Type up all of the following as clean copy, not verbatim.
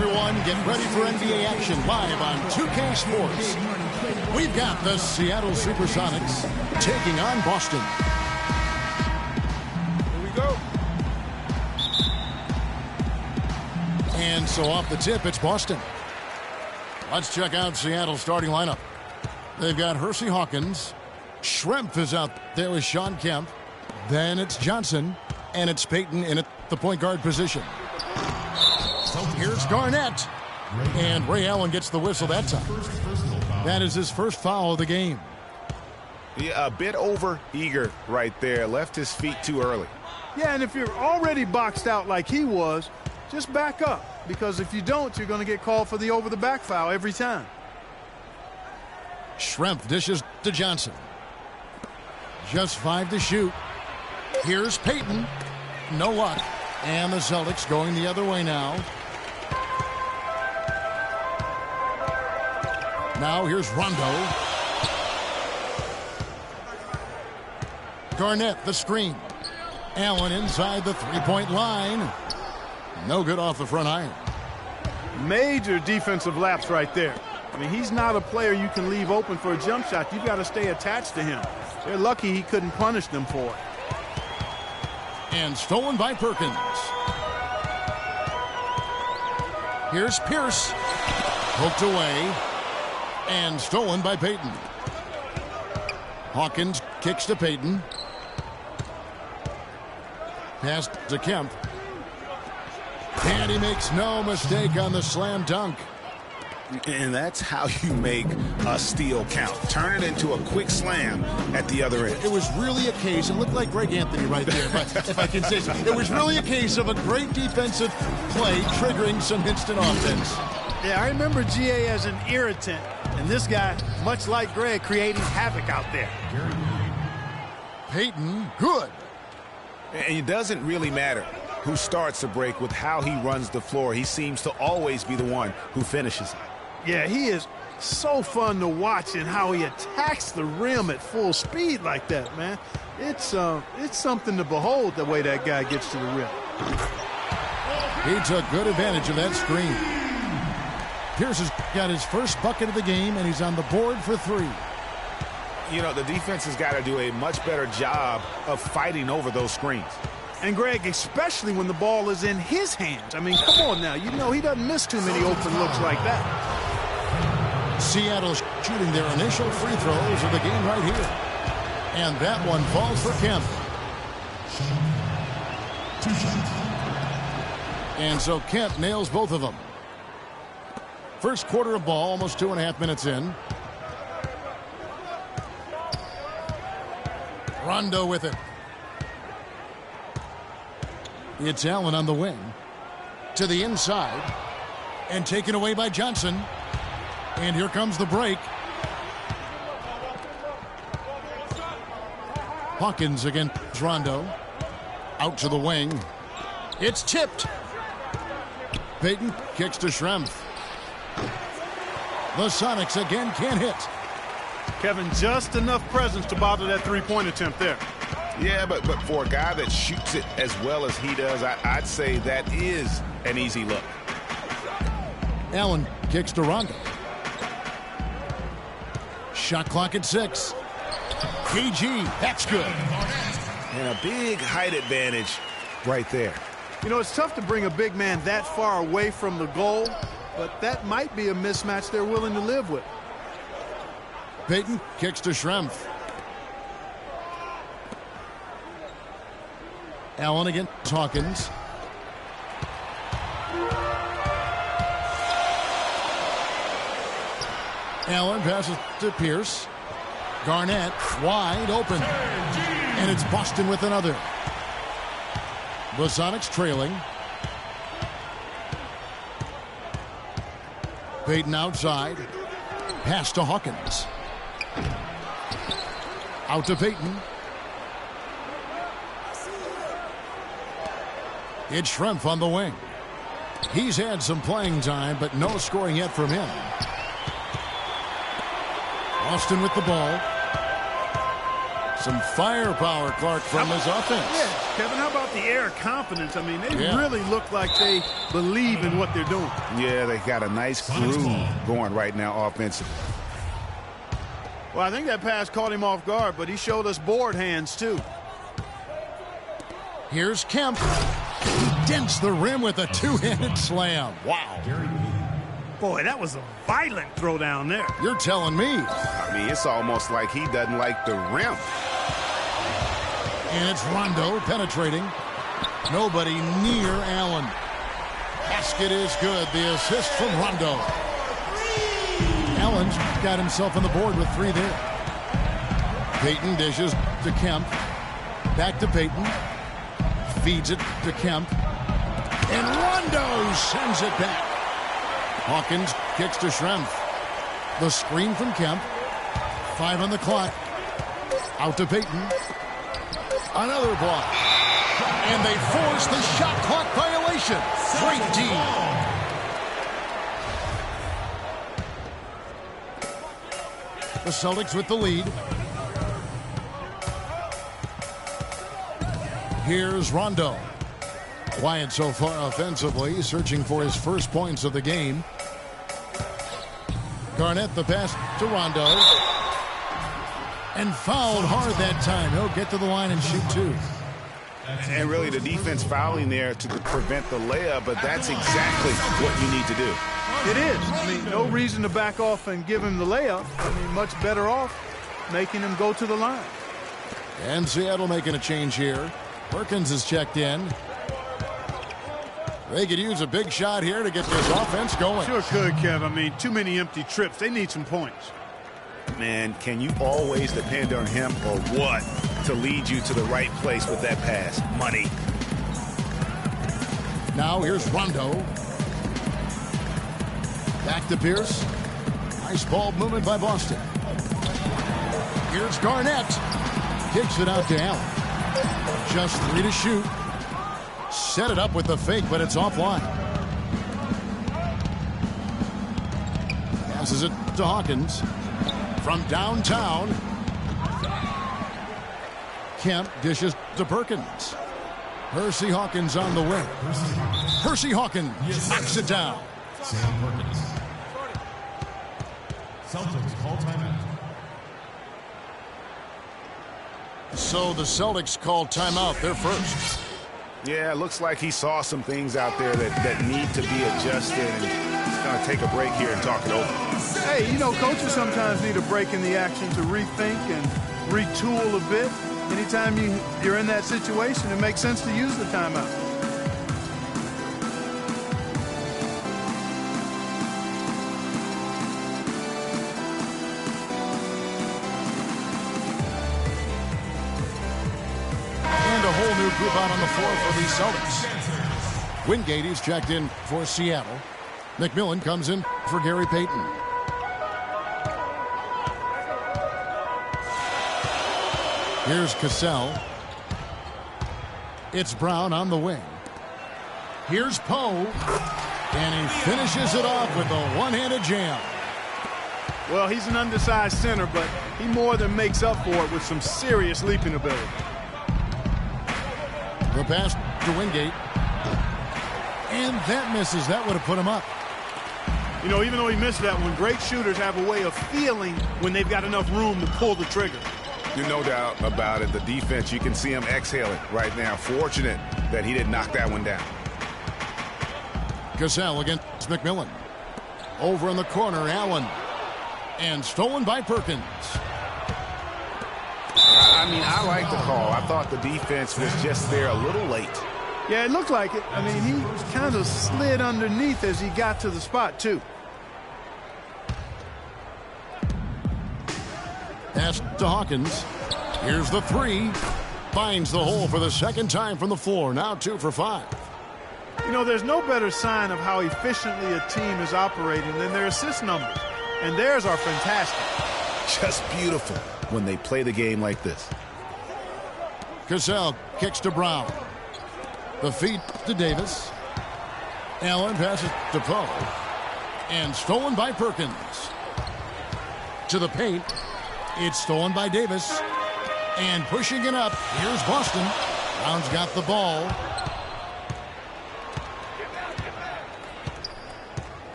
everyone. Get ready for NBA action live on 2K Sports. We've got the Seattle Supersonics taking on Boston. Here we go. And so off the tip, it's Boston. Let's check out Seattle's starting lineup. They've got Hersey Hawkins. Schrempf is out there with Sean Kemp. Then it's Johnson. And it's Payton in at the point guard position. So here's Garnett. And Ray Allen gets the whistle that time. That is his first foul of the game. Yeah, a bit over eager right there. Left his feet too early. Yeah, and if you're already boxed out like he was, just back up. Because if you don't, you're going to get called for the over-the-back foul every time. Schrempf dishes to Johnson. Just 5 to shoot. Here's Payton. No luck. And the Celtics going the other way now. Now here's Rondo. Garnett, the screen. Allen inside the three-point line. No good off the front iron. Major defensive lapse right there. I mean, he's not a player you can leave open for a jump shot. You've got to stay attached to him. They're lucky he couldn't punish them for it. And stolen by Perkins. Here's Pierce. Poked away. And stolen by Payton. Hawkins kicks to Payton. Pass to Kemp. And he makes no mistake on the slam dunk. And that's how you make a steal count. Turn it into a quick slam at the other end. It was really a case, it looked like Greg Anthony right there, but if I can say so, it was really a case of a great defensive play triggering some instant offense. Yeah, I remember GA as an irritant, and this guy, much like Greg, creating havoc out there. Payton, good. And it doesn't really matter who starts the break with how he runs the floor. He seems to always be the one who finishes it. Yeah, he is so fun to watch in how he attacks the rim at full speed like that, man. It's something to behold the way that guy gets to the rim. He took good advantage of that screen. Pierce has got his first bucket of the game, and he's on the board for 3. You know, the defense has got to do a much better job of fighting over those screens. And, Greg, especially when the ball is in his hands. I mean, come on now. You know he doesn't miss too many open looks like that. Seattle's shooting their initial free throws of the game right here. And that one falls for Kemp. And so Kemp nails both of them. First quarter of ball, almost 2.5 minutes in. Rondo with it. It's Allen on the wing. To the inside. And taken away by Johnson. And here comes the break. Hawkins against Rondo. Out to the wing. It's tipped. Payton kicks to Schrempf. The Sonics again can't hit. Kevin, just enough presence to bother that three-point attempt there. Yeah, but for a guy that shoots it as well as he does, I'd say that is an easy look. Allen kicks to Rondo. Shot clock at 6. KG, that's good. And a big height advantage right there. You know, it's tough to bring a big man that far away from the goal, but that might be a mismatch they're willing to live with. Payton kicks to Schrempf. Allen against Hawkins. Allen passes to Pierce. Garnett wide open. And it's Boston with another. The Sonics trailing. Payton outside. Pass to Hawkins. Out to Payton. It's Schrempf on the wing. He's had some playing time, but no scoring yet from him. Boston with the ball. Some firepower, Clark, from his offense. Yeah, Kevin, how about the air of confidence? I mean, they really look like they believe in what they're doing. Yeah, they got a nice groove going right now offensively. Well, I think that pass caught him off guard, but he showed us board hands, too. Here's Kemp. He dents the rim with a two-handed slam. Wow. Boy, that was a violent throw down there. You're telling me. I mean, it's almost like he doesn't like the rim. And it's Rondo penetrating. Nobody near Allen. Basket is good. The assist from Rondo. Allen's got himself on the board with 3 there. Payton dishes to Kemp. Back to Payton. Feeds it to Kemp. And Rondo sends it back. Hawkins kicks to Schrempf. The screen from Kemp. 5 on the clock. Out to Payton. Another block. And they force the shot clock violation. Great D. The Celtics with the lead. Here's Rondo. Quiet so far offensively, searching for his first points of the game. Garnett the pass to Rondo. And fouled hard that time. He'll get to the line and shoot 2. And really the defense fouling there to prevent the layup, but that's exactly what you need to do. It is. I mean, no reason to back off and give him the layup. I mean, much better off making him go to the line. And Seattle making a change here. Perkins is checked in. They could use a big shot here to get this offense going. Sure could, Kev. I mean, too many empty trips. They need some points. Man, can you always depend on him or what to lead you to the right place with that pass? Money. Now here's Rondo. Back to Pierce. Nice ball movement by Boston. Here's Garnett. Kicks it out to Allen. Just 3 to shoot. Set it up with the fake, but it's offline. Passes it to Hawkins. From downtown. Kemp dishes to Perkins. Hersey Hawkins on the wing. Hersey Hawkins knocks it down. Sam Perkins. Celtics call timeout. So the Celtics call timeout. They're first. Yeah, it looks like he saw some things out there that need to be adjusted, and he's going to take a break here and talk it over. Hey, you know, coaches sometimes need a break in the action to rethink and retool a bit. Anytime you're in that situation, it makes sense to use the timeout. And a whole new group out on the floor for these Celtics. Wingate is checked in for Seattle. McMillan comes in for Gary Payton. Here's Cassell. It's Brown on the wing. Here's Poe. And he finishes it off with a one-handed jam. Well, he's an undersized center, but he more than makes up for it with some serious leaping ability. The pass to Wingate. And that misses. That would have put him up. You know, even though he missed that one, great shooters have a way of feeling when they've got enough room to pull the trigger. There's no doubt about it. The defense, you can see him exhaling right now. Fortunate that he didn't knock that one down. Cassell against McMillan. Over in the corner, Allen. And stolen by Perkins. I mean, I like the call. I thought the defense was just there a little late. Yeah, it looked like it. I mean, he kind of slid underneath as he got to the spot, too. Pass to Hawkins. Here's the 3. Finds the hole for the second time from the floor. Now 2 for 5. You know, there's no better sign of how efficiently a team is operating than their assist numbers. And theirs are fantastic. Just beautiful when they play the game like this. Cassell kicks to Brown. The feed to Davis. Allen passes to Poe. And stolen by Perkins. To the paint. It's stolen by Davis. And pushing it up. Here's Boston. Brown's got the ball.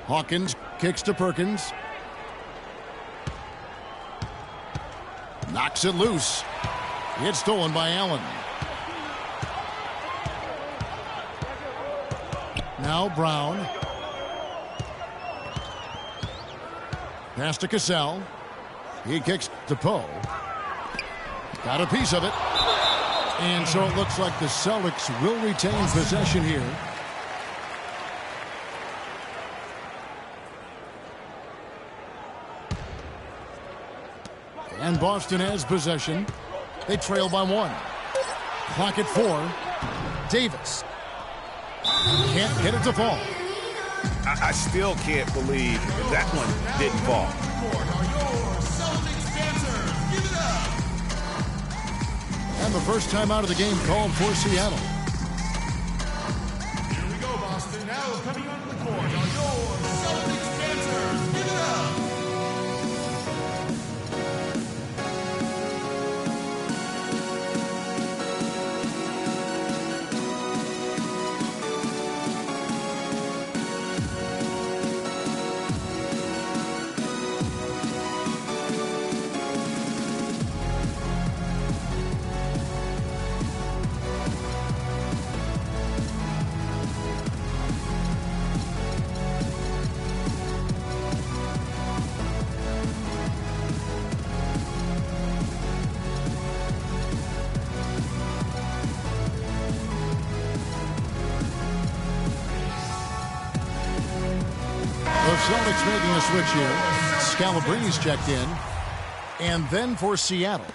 Hawkins kicks to Perkins. Knocks it loose. It's stolen by Allen. Now Brown. Pass to Cassell. He kicks to Poe. Got a piece of it. And so it looks like the Celtics will retain possession here. And Boston has possession. They trail by 1. Clock at 4. Davis. Can't get it to fall. I still can't believe that one didn't fall. And the first time out of the game called for Seattle. Here we go, Boston. Now coming onto the court are your Celtics dancers. Give it up. Celtics making a switch here. Scalabrine's checked in. And then for Seattle,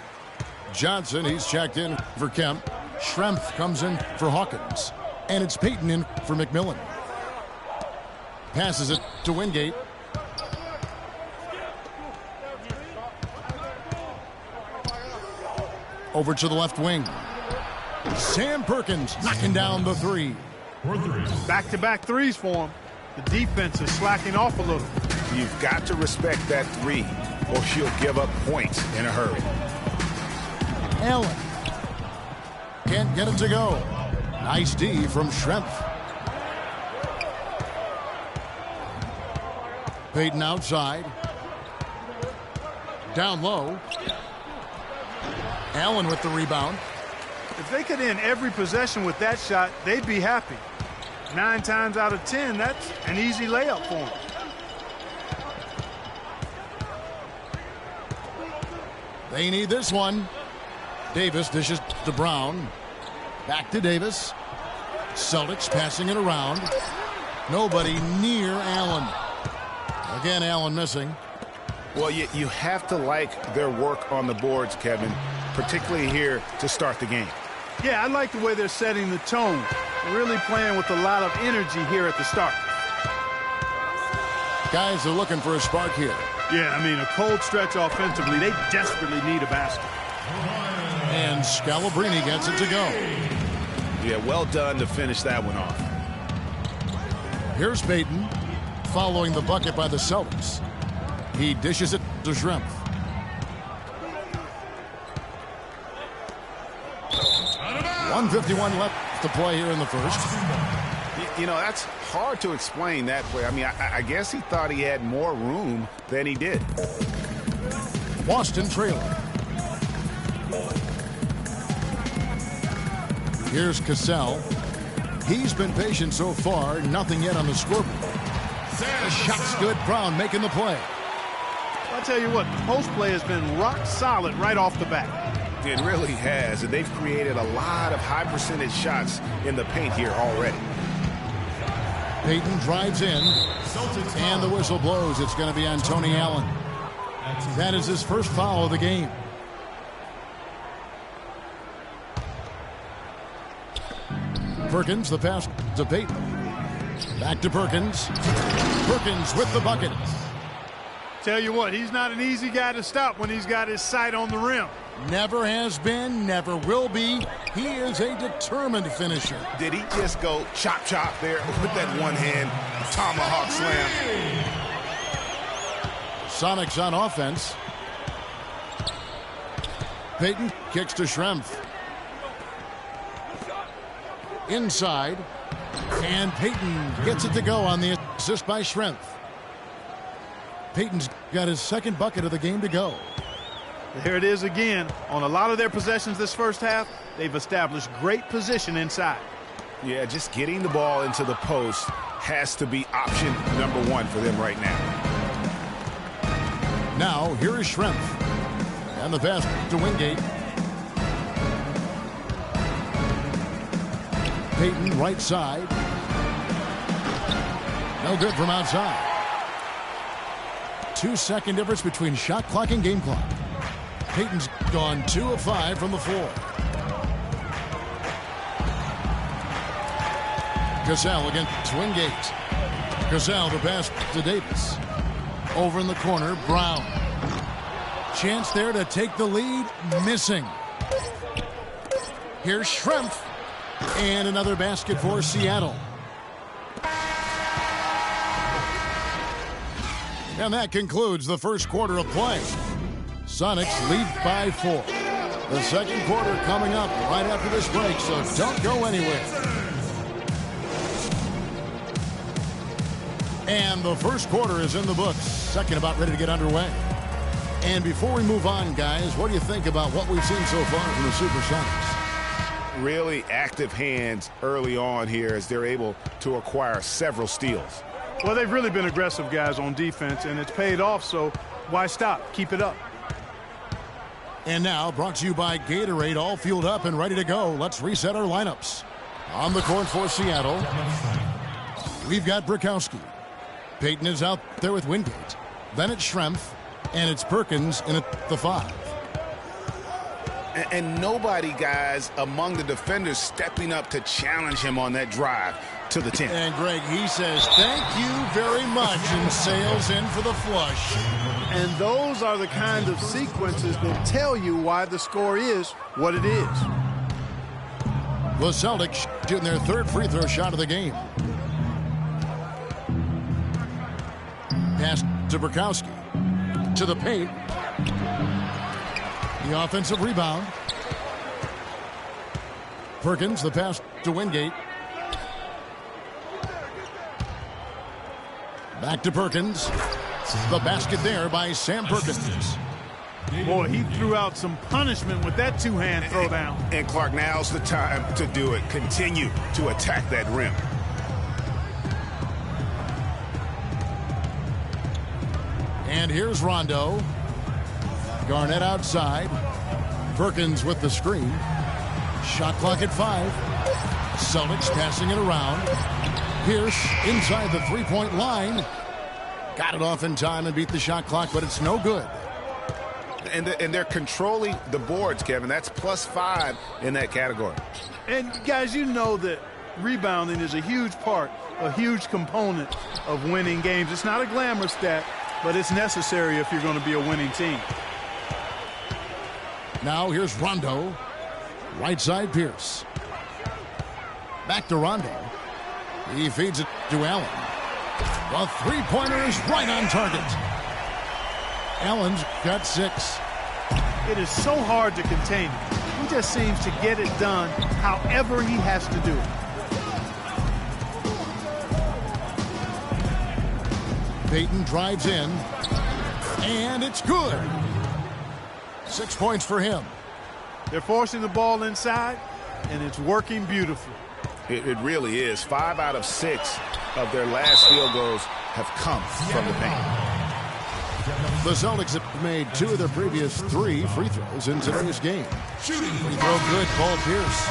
Johnson, he's checked in for Kemp. Schrempf comes in for Hawkins. And it's Payton in for McMillan. Passes it to Wingate. Over to the left wing. Sam Perkins knocking down the 3. Back-to-back threes for him. The defense is slacking off a little. You've got to respect that 3, or she'll give up points in a hurry. Allen. Can't get it to go. Nice D from Schrempf. Payton outside. Down low. Allen with the rebound. If they could end every possession with that shot, they'd be happy. 9 times out of 10, that's an easy layup for them. They need this one. Davis dishes to Brown. Back to Davis. Celtics passing it around. Nobody near Allen. Again, Allen missing. Well, you have to like their work on the boards, Kevin, particularly here to start the game. Yeah, I like the way they're setting the tone. Really playing with a lot of energy here at the start. Guys are looking for a spark here. Yeah, I mean, a cold stretch offensively. They desperately need a basket. And Scalabrini gets it to go. Yeah, well done to finish that one off. Here's Payton following the bucket by the Celtics. He dishes it to Schrempf. .151 left to play here in the first. You know, that's hard to explain that play. I mean, I guess he thought he had more room than he did. Boston trailing. Here's Cassell. He's been patient so far. Nothing yet on the scoreboard. The shot's good. Brown making the play. I'll tell you what, the post play has been rock solid right off the bat. It really has, and they've created a lot of high percentage shots in the paint here already. Payton drives in, and the whistle blows. It's going to be on Tony Allen. That is his first foul of the game. Perkins, the pass to Payton. Back to Perkins. Perkins with the bucket. Tell you what, he's not an easy guy to stop when he's got his sight on the rim. Never has been, never will be. He is a determined finisher. Did he just go chop there with that one hand tomahawk slam? Sonics on offense. Payton kicks to Schrempf. Inside. And Payton gets it to go on the assist by Schrempf. Payton's got his second bucket of the game to go. There it is again. On a lot of their possessions this first half, they've established great position inside. Yeah, just getting the ball into the post has to be option number one for them right now. Now, here is Schrempf. And the pass to Wingate. Payton, right side. No good from outside. 2-second difference between shot clock and game clock. Payton's gone 2 of 5 from the floor. Cassell against Wingate. Cassell the pass to Davis. Over in the corner, Brown. Chance there to take the lead, missing. Here's Schrempf. And another basket for Seattle. And that concludes the first quarter of play. Sonics lead by 4. The second quarter coming up right after this break, so don't go anywhere. And the first quarter is in the books. Second about ready to get underway. And before we move on, guys, what do you think about what we've seen so far from the Supersonics? Really active hands early on here as they're able to acquire several steals. Well, they've really been aggressive guys on defense, and it's paid off, so why stop? Keep it up. And now, brought to you by Gatorade, all fueled up and ready to go. Let's reset our lineups. On the court for Seattle, we've got Brikowski. Payton is out there with Wingate. Then it's Schrempf, and it's Perkins in at the 5. And nobody, guys, among the defenders stepping up to challenge him on that drive to the 10. And, Greg, he says, thank you very much, and sails in for the flush. And those are the kind of sequences that tell you why the score is what it is. The Celtics shooting their third free throw shot of the game. Pass to Brikowski. To the paint. The offensive rebound. Perkins, the pass to Wingate. Back to Perkins. The basket there by Sam Perkins. Boy, he threw out some punishment with that two-hand throwdown. And Clark, now's the time to do it. Continue to attack that rim. And here's Rondo. Garnett outside. Perkins with the screen. Shot clock at 5. Celtics passing it around. Pierce inside the three-point line. Got it off in time and beat the shot clock, but it's no good. And they're controlling the boards, Kevin. That's +5 in that category. And, guys, you know that rebounding is a huge part, a huge component of winning games. It's not a glamour stat, but it's necessary if you're going to be a winning team. Now here's Rondo. Right side Pierce. Back to Rondo. He feeds it to Allen. The three-pointer is right on target. Allen's got 6. It is so hard to contain him. He just seems to get it done however he has to do it. Payton drives in. And it's good. 6 points for him. They're forcing the ball inside, and it's working beautifully. It really is. 5 out of 6 of their last field goals have come from the paint. The Celtics have made 2 of their previous 3 free throws in today's game. Free throw good, Paul Pierce.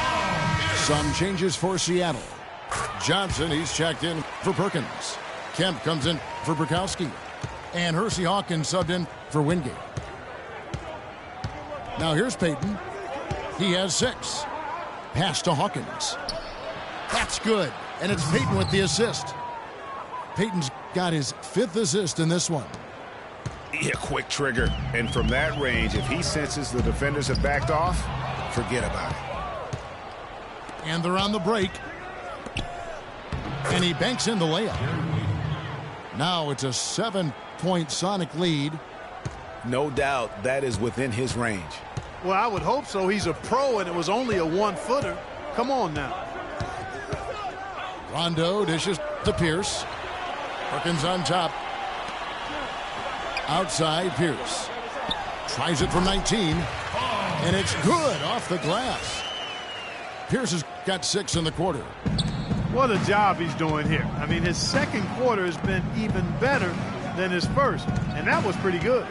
Some changes for Seattle. Johnson, he's checked in for Perkins. Kemp comes in for Brikowski. And Hersey Hawkins subbed in for Wingate. Now here's Payton. He has 6. Pass to Hawkins. That's good. And it's Payton with the assist. Payton's got his 5th assist in this one. Yeah, quick trigger. And from that range, if he senses the defenders have backed off, forget about it. And they're on the break. And he banks in the layup. Now it's a 7-point Sonic lead. No doubt that is within his range. Well, I would hope so. He's a pro, and it was only a one-footer. Come on now. Rondo dishes to Pierce. Perkins on top. Outside Pierce. Tries it from 19. And it's good off the glass. Pierce has got 6 in the quarter. What a job he's doing here. I mean, his second quarter has been even better than his first, and that was pretty good.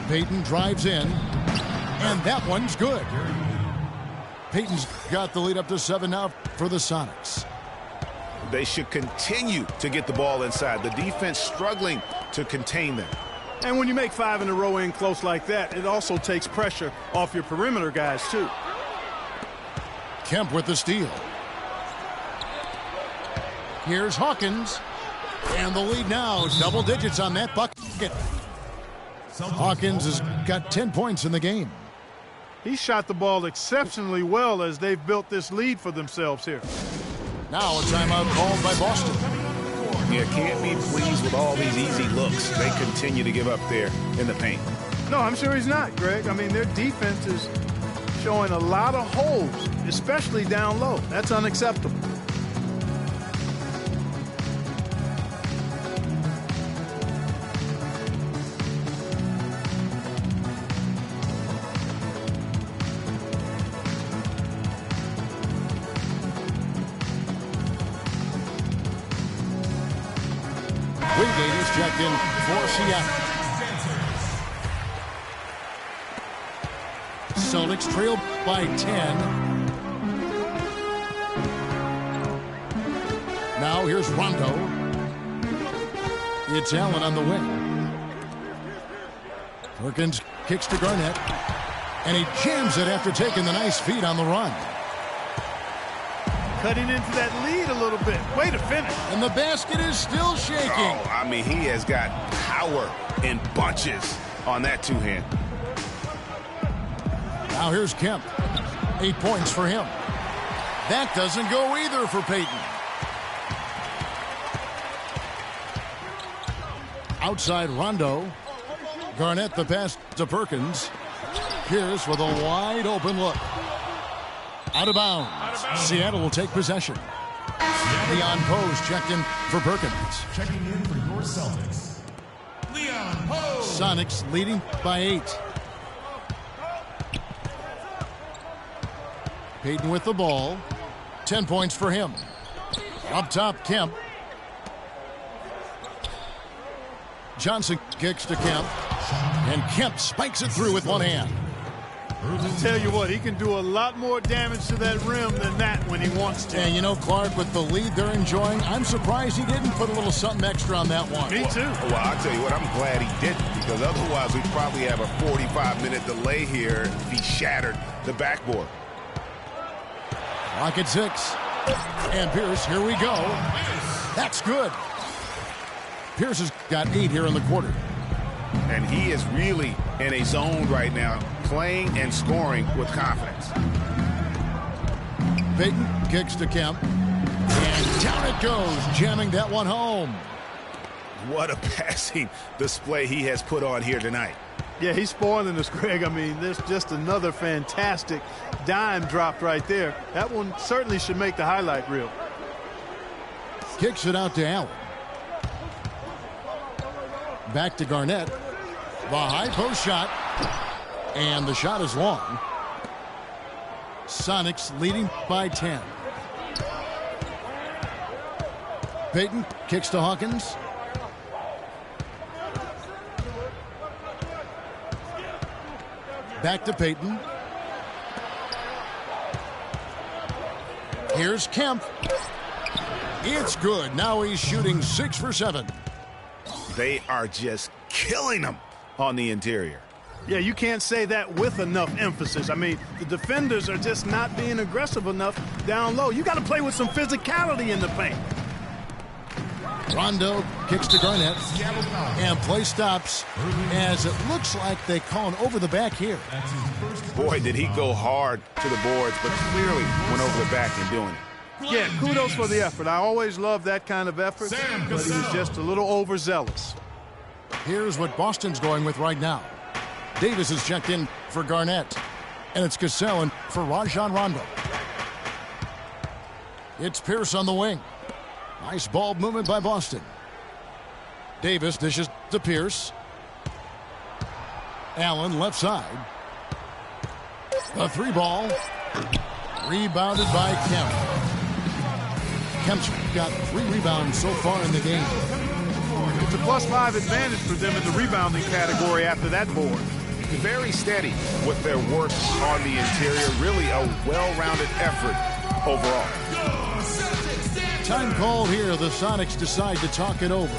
Payton drives in, and that one's good. Payton's got the lead up to 7 now for the Sonics. They should continue to get the ball inside. The defense struggling to contain them. And when you make 5 in a row in close like that, it also takes pressure off your perimeter guys, too. Kemp with the steal. Here's Hawkins. And the lead now, double digits on that bucket. Hawkins has got 10 points in the game. He shot the ball exceptionally well as they've built this lead for themselves here. Now a timeout called by Boston. You can't be pleased with all these easy looks they continue to give up there in the paint. No, I'm sure he's not, Greg. I mean, their defense is showing a lot of holes, especially down low. That's unacceptable. Wingate is checked in for Seattle. Celtics trail by 10. Now here's Rondo. It's Allen on the wing. Perkins kicks to Garnett. And he jams it after taking the nice feed on the run. Cutting into that lead a little bit. Way to finish. And the basket is still shaking. Oh, I mean, he has got power in bunches on that two-hand. Now here's Kemp. 8 points for him. That doesn't go either for Payton. Outside Rondo. Garnett the pass to Perkins. Pierce with a wide open look. Out of bounds. Seattle will take possession. Leon Poe's checked in for Perkins. Checking in for your Celtics, Leon Poe. Sonics leading by 8. Payton with the ball. 10 points for him. Up top, Kemp. Johnson kicks to Kemp. And Kemp spikes it through with one hand. I tell you what, he can do a lot more damage to that rim than that when he wants to. And you know, Clark, with the lead they're enjoying, I'm surprised he didn't put a little something extra on that one. Me too. Well, I'll tell you what, I'm glad he didn't, because otherwise we'd probably have a 45-minute delay here if he shattered the backboard. Clock at 6. And Pierce, here we go. That's good. Pierce has got 8 here in the quarter. And he is really in a zone right now, playing and scoring with confidence. Payton kicks to Kemp. And down it goes, jamming that one home. What a passing display he has put on here tonight. Yeah, he's spoiling us, Greg. I mean, there's just another fantastic dime dropped right there. That one certainly should make the highlight reel. Kicks it out to Allen. Back to Garnett. The high post shot. And the shot is long. Sonics leading by 10. Payton kicks to Hawkins. Back to Payton. Here's Kemp. It's good. Now he's shooting 6 for 7. They are just killing them on the interior. Yeah, you can't say that with enough emphasis. I mean, the defenders are just not being aggressive enough down low. You got to play with some physicality in the paint. Rondo kicks to Garnett. And play stops as it looks like they call an over the back here. Boy, did he go hard to the boards, but clearly went over the back in doing it. Yeah, kudos for the effort. I always love that kind of effort, but he was just a little overzealous. Here's what Boston's going with right now. Davis is checked in for Garnett. And it's Cassell in for Rajon Rondo. It's Pierce on the wing. Nice ball movement by Boston. Davis dishes to Pierce. Allen left side. The 3-ball. Rebounded by Kemp. Kemp's got 3 rebounds so far in the game. It's a +5 advantage for them in the rebounding category after that board. Very steady with their work on the interior. Really a well-rounded effort overall. Time called here. The Sonics decide to talk it over.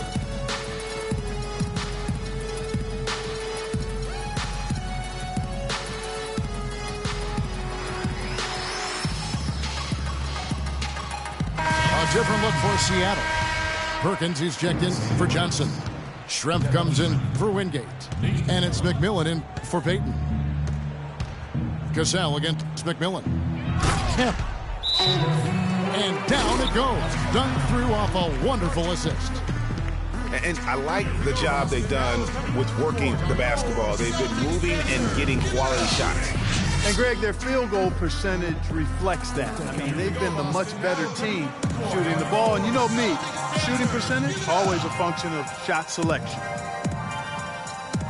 A different look for Seattle. Perkins, he's checked in for Johnson. Schrempf comes in for Wingate. And it's McMillan in for Payton. Cassell against McMillan. Kemp. And down it goes. Done through off a wonderful assist. And I like the job they've done with working the basketball. They've been moving and getting quality shots. And, Greg, their field goal percentage reflects that. I mean, they've been the much better team shooting the ball. And you know me, shooting percentage, always a function of shot selection.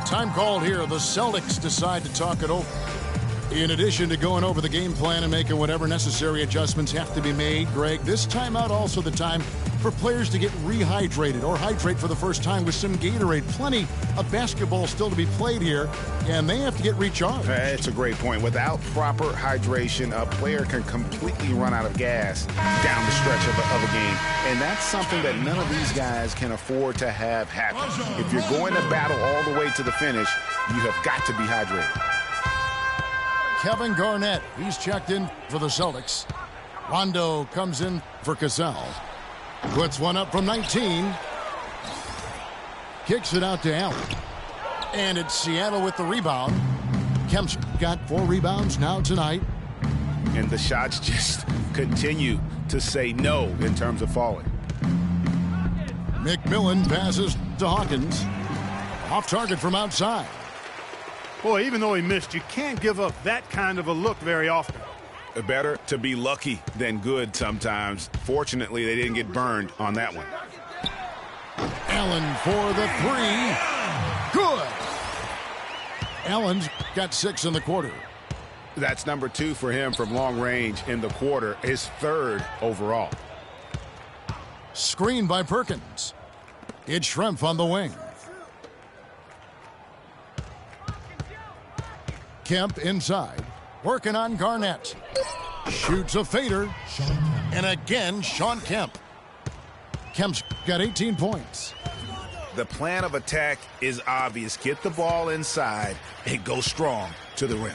Time called here. The Celtics decide to talk it over. In addition to going over the game plan and making whatever necessary adjustments have to be made, Greg, this timeout also the time for players to get rehydrated or hydrate for the first time with some Gatorade. Plenty of basketball still to be played here, and they have to get recharged. It's a great point. Without proper hydration, a player can completely run out of gas down the stretch of a game. And that's something that none of these guys can afford to have happen. If you're going to battle all the way to the finish, you have got to be hydrated. Kevin Garnett, he's checked in for the Celtics. Rondo comes in for Cassell. Puts one up from 19. Kicks it out to Allen. And it's Seattle with the rebound. Kemp's got 4 rebounds now tonight. And the shots just continue to say no in terms of falling. McMillan passes to Hawkins. Off target from outside. Boy, even though he missed, you can't give up that kind of a look very often. Better to be lucky than good sometimes. Fortunately, they didn't get burned on that one. Allen for the 3. Good. Allen's got 6 in the quarter. That's number 2 for him from long range in the quarter. His 3rd overall. Screen by Perkins. It's Schrempf on the wing. Kemp inside. Working on Garnett. Shoots a fader. And again, Shawn Kemp. Kemp's got 18 points. The plan of attack is obvious. Get the ball inside and go strong to the rim.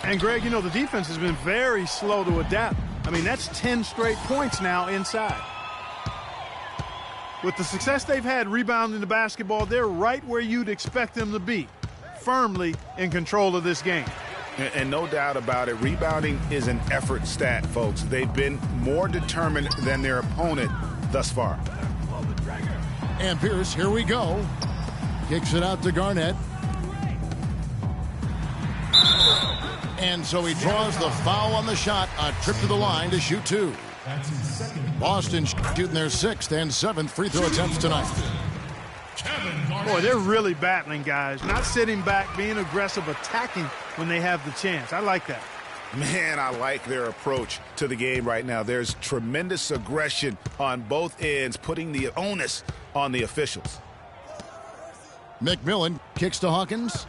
And, Greg, you know, the defense has been very slow to adapt. I mean, that's 10 straight points now inside. With the success they've had rebounding the basketball, they're right where you'd expect them to be, firmly in control of this game. And no doubt about it, rebounding is an effort stat, folks. They've been more determined than their opponent thus far. And Pierce, here we go. Kicks it out to Garnett. And so he draws the foul on the shot. A trip to the line to shoot 2. Boston shooting their 6th and 7th free throw attempts tonight. Boy, they're really battling, guys. Not sitting back, being aggressive, attacking when they have the chance. I like that. Man, I like their approach to the game right now. There's tremendous aggression on both ends, putting the onus on the officials. McMillan kicks to Hawkins.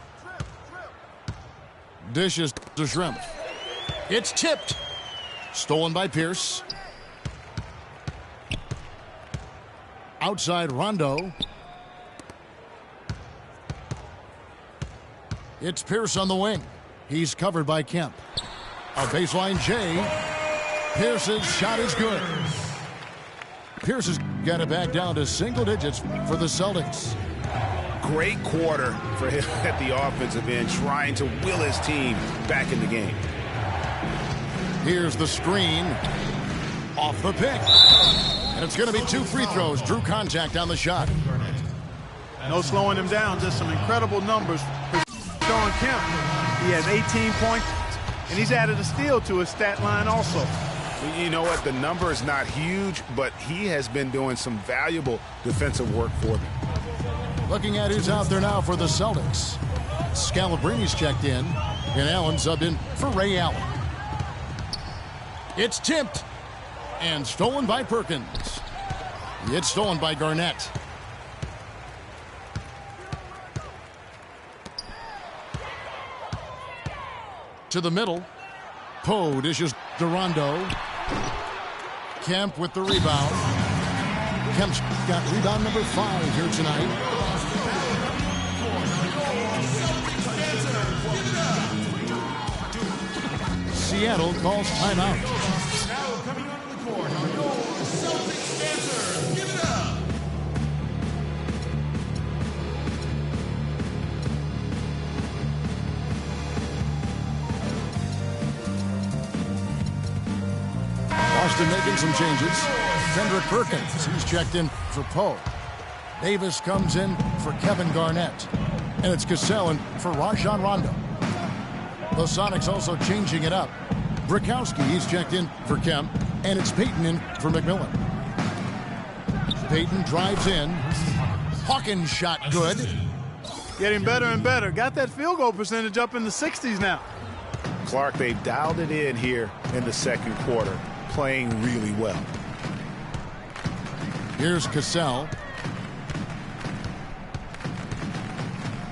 Dishes to Schrempf. It's tipped. Stolen by Pierce. Outside Rondo. It's Pierce on the wing. He's covered by Kemp. A baseline J. Pierce's shot is good. Pierce has got it back down to single digits for the Celtics. Great quarter for him at the offensive end, trying to will his team back in the game. Here's the screen. Off the pick. And it's going to be 2 free throws. Drew contact on the shot. No slowing him down, just some incredible numbers. Sean Kemp. He has 18 points, and he's added a steal to his stat line also. You know what? The number is not huge, but he has been doing some valuable defensive work for them. Looking at who's out there now for the Celtics. Scalabrini's checked in, and Allen subbed in for Ray Allen. It's tipped and stolen by Perkins. It's stolen by Garnett. To the middle. Poe dishes to Rondo. Kemp with the rebound. Kemp's got rebound number 5 here tonight. Seattle calls timeout. Now coming onto the court are your Celtics dancers. Give it up. Boston making some changes. Kendrick Perkins, he's checked in for Poe. Davis comes in for Kevin Garnett. And it's Cassell in for Rajon Rondo. The Sonics also changing it up. Brikowski, he's checked in for Kemp. And it's Payton in for McMillan. Payton drives in. Hawkins shot good. Getting better and better. Got that field goal percentage up in the 60s now. Clark, they've dialed it in here in the second quarter, playing really well. Here's Cassell.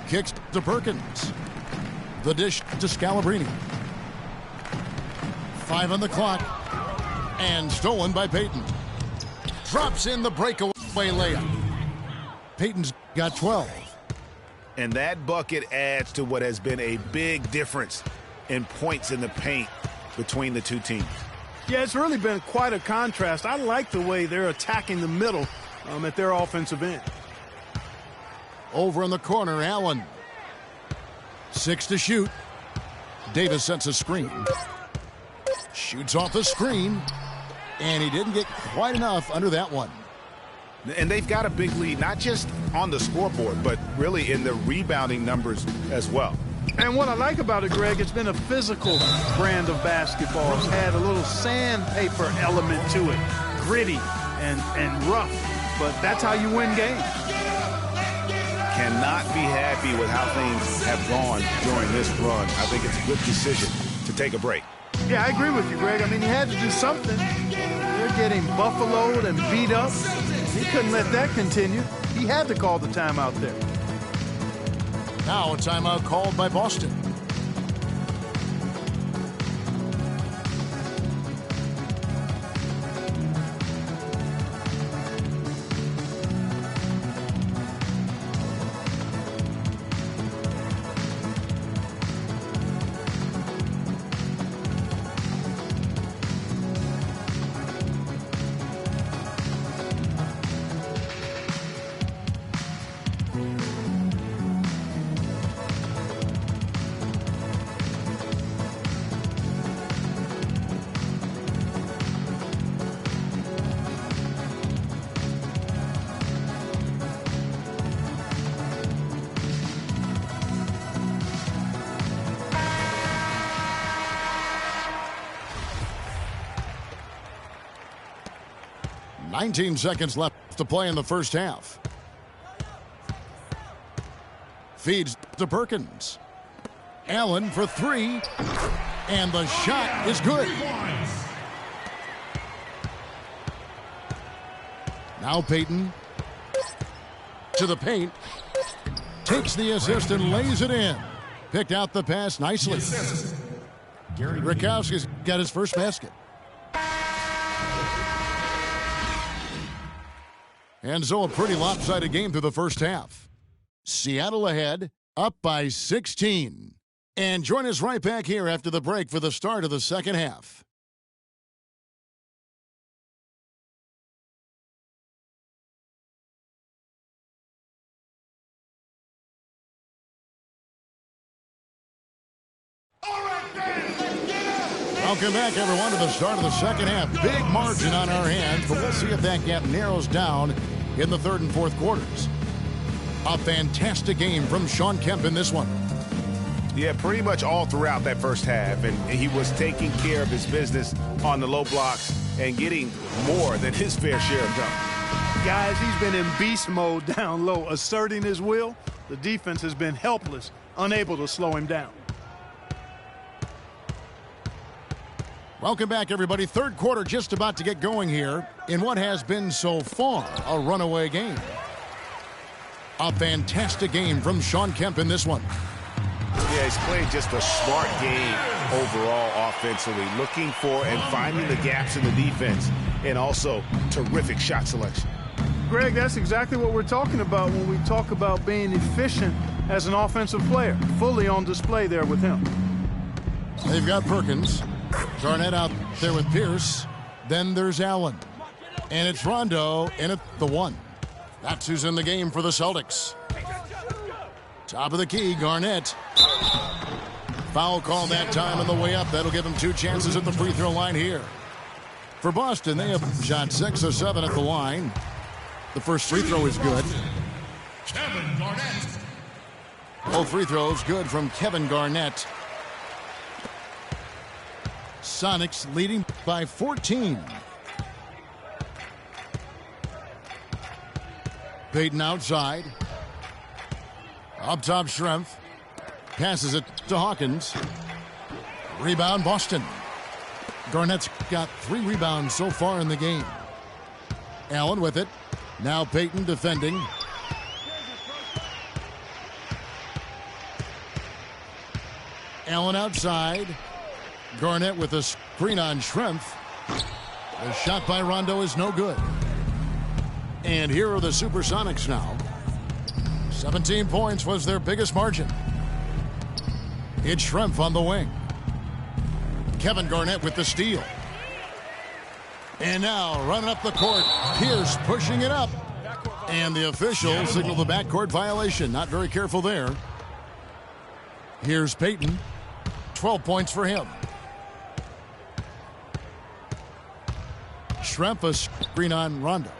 Kicks to Perkins. The dish to Scalabrine. 5 on the clock. And stolen by Payton. Drops in the breakaway layup. Payton's got 12. And that bucket adds to what has been a big difference in points in the paint between the two teams. Yeah, it's really been quite a contrast. I like the way they're attacking the middle at their offensive end. Over in the corner, Allen. 6 to shoot. Davis sets a screen. Shoots off the screen. And he didn't get quite enough under that one. And they've got a big lead, not just on the scoreboard, but really in the rebounding numbers as well. And what I like about it, Greg, it's been a physical brand of basketball. It's had a little sandpaper element to it. Gritty and rough. But that's how you win games. Cannot be happy with how things have gone during this run. I think it's a good decision to take a break. Yeah, I agree with you, Greg. I mean, he had to do something. They're getting buffaloed and beat up. He couldn't let that continue. He had to call the timeout there. Now a timeout called by Boston. Nineteen seconds left to play in the first half. Feeds to Perkins. Allen for 3. And the shot is good. Now Payton. To the paint. Takes the assist and lays it in. Picked out the pass nicely. Brikowski's got his first basket. And so a pretty lopsided game through the first half. Seattle ahead, up by 16. And join us right back here after the break for the start of the second half. Welcome back, everyone, to the start of the second half. Big margin on our hands, but we'll see if that gap narrows down in the third and fourth quarters. A fantastic game from Sean Kemp in this one. Yeah, pretty much all throughout that first half. And he was taking care of his business on the low blocks and getting more than his fair share of dunks. Guys, he's been in beast mode down low, asserting his will. The defense has been helpless, unable to slow him down. Welcome back, everybody. Third quarter just about to get going here in what has been so far a runaway game. A fantastic game from Shawn Kemp in this one. Yeah, he's played just a smart game overall offensively, looking for and finding the gaps in the defense, and also terrific shot selection. Greg, that's exactly what we're talking about when we talk about being efficient as an offensive player. Fully on display there with him. They've got Perkins. Garnett out there with Pierce. Then there's Allen. And it's Rondo in at the one. That's who's in the game for the Celtics. Top of the key, Garnett. Foul call that time on the way up. That'll give him 2 chances at the free throw line here. For Boston, they have shot 6 or 7 at the line. The first free throw is good. Kevin Garnett. Both free throws good from Kevin Garnett. Sonics leading by 14. Payton outside. Up top, Schrempf. Passes it to Hawkins. Rebound, Boston. Garnett's got 3 rebounds so far in the game. Allen with it. Now Payton defending. Allen outside. Garnett with a screen on Schrempf. The shot by Rondo is no good. And here are the Supersonics now. 17 points was their biggest margin. It's Schrempf on the wing. Kevin Garnett with the steal. And now running up the court, Pierce pushing it up. And the official signaled the backcourt violation. Not very careful there. Here's Payton. 12 points for him. Schrempf a screen on Rondo.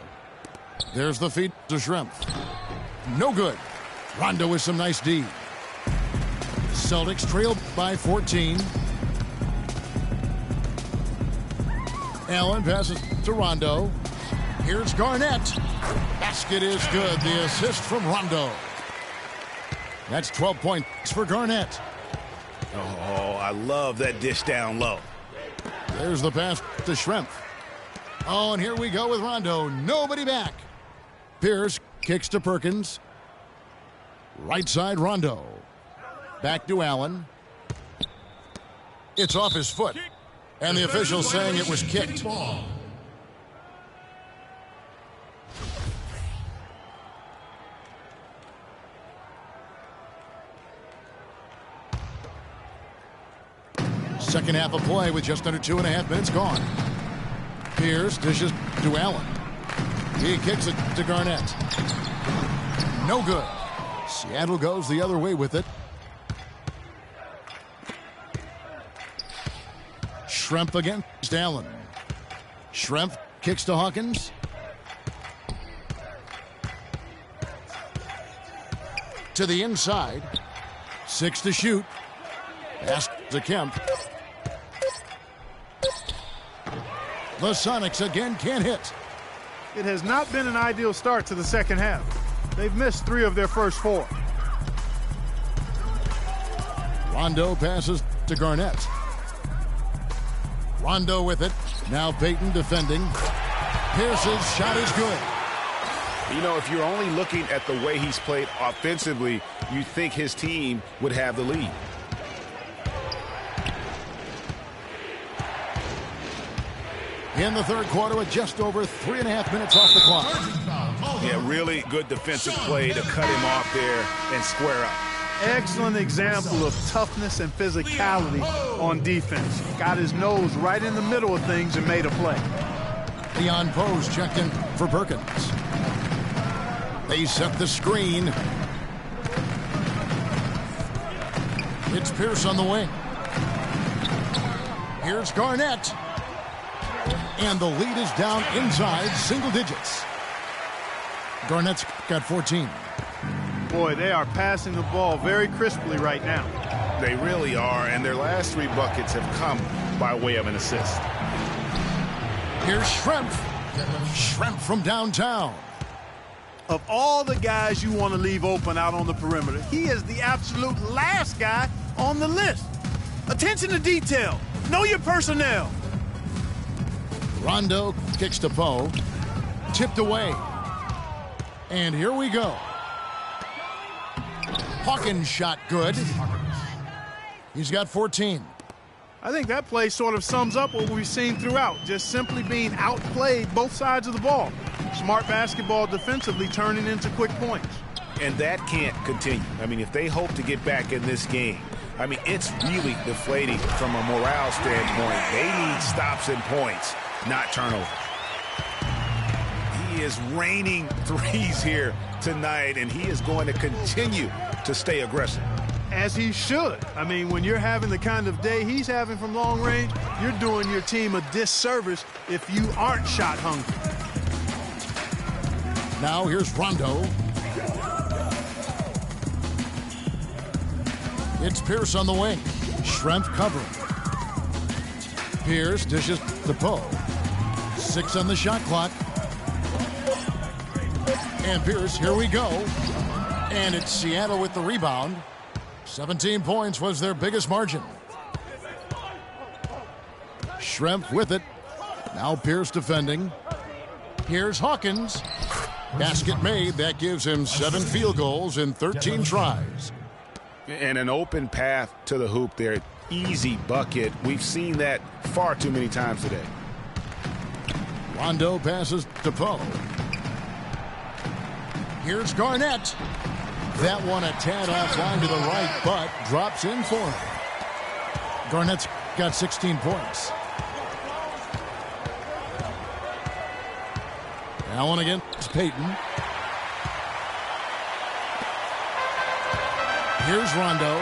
There's the feed to Schrempf. No good. Rondo with some nice D. Celtics trailed by 14. Allen passes to Rondo. Here's Garnett. Basket is good. The assist from Rondo. That's 12 points for Garnett. Oh, I love that dish down low. There's the pass to Schrempf. Oh, and here we go with Rondo. Nobody back. Pierce kicks to Perkins. Right side, Rondo. Back to Allen. It's off his foot. And the official saying it was kicked. Second half of play with just under 2.5 minutes gone. Pierce dishes to Allen. He kicks it to Garnett. No good. Seattle goes the other way with it. Schrempf against Allen. Schrempf kicks to Hawkins. To the inside. 6 to shoot. Pass to Kemp. The Sonics again can't hit. It has not been an ideal start to the second half. They've missed 3 of their first 4. Rondo passes to Garnett. Rondo with it. Now Payton defending. Pierce's shot is good. You know, if you're only looking at the way he's played offensively, you think his team would have the lead. In the third quarter with just over 3.5 minutes off the clock. Yeah, really good defensive play to cut him off there and square up. Excellent example of toughness and physicality on defense. Got his nose right in the middle of things and made a play. Leon Pose checked in for Perkins. They set the screen. It's Pierce on the wing. Here's Garnett. And the lead is down inside single digits. Garnett's got 14. Boy, they are passing the ball very crisply right now. They really are, and their last 3 buckets have come by way of an assist. Here's Schrempf. Schrempf from downtown. Of all the guys you want to leave open out on the perimeter, he is the absolute last guy on the list. Attention to detail. Know your personnel. Rondo kicks to Poe. Tipped away. And here we go. Hawkins shot good. He's got 14. I think that play sort of sums up what we've seen throughout, just simply being outplayed both sides of the ball. Smart basketball defensively turning into quick points. And that can't continue. I mean, if they hope to get back in this game, I mean, it's really deflating from a morale standpoint. They need stops and points, not turnovers. He is raining threes here tonight, and he is going to continue to stay aggressive. As he should. I mean, when you're having the kind of day he's having from long range, you're doing your team a disservice if you aren't shot hungry. Now here's Rondo. It's Pierce on the wing. Schrempf covering. Pierce dishes to Poe. 6 on the shot clock. And Pierce, here we go. And it's Seattle with the rebound. 17 points was their biggest margin. Schrempf with it. Now Pierce defending. Here's Hawkins. Basket made. That gives him 7 field goals in 13 tries. And an open path to the hoop there. Easy bucket. We've seen that far too many times today. Rondo passes to Poe. Here's Garnett. That one a tad offline to the right, but drops in for him. Garnett's got 16 points. Allen against Payton. Here's Rondo.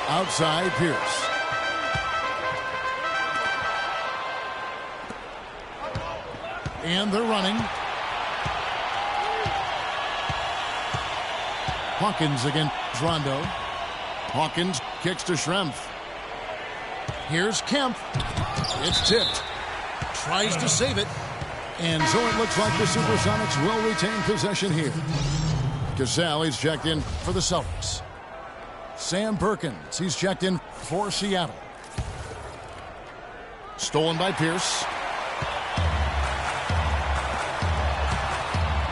Outside Pierce. And they're running. Hawkins against Rondo. Hawkins kicks to Schrempf. Here's Kemp. It's tipped. Tries to save it. And so it looks like the Supersonics will retain possession here. Cassell, he's checked in for the Celtics. Sam Perkins, he's checked in for Seattle. Stolen by Pierce.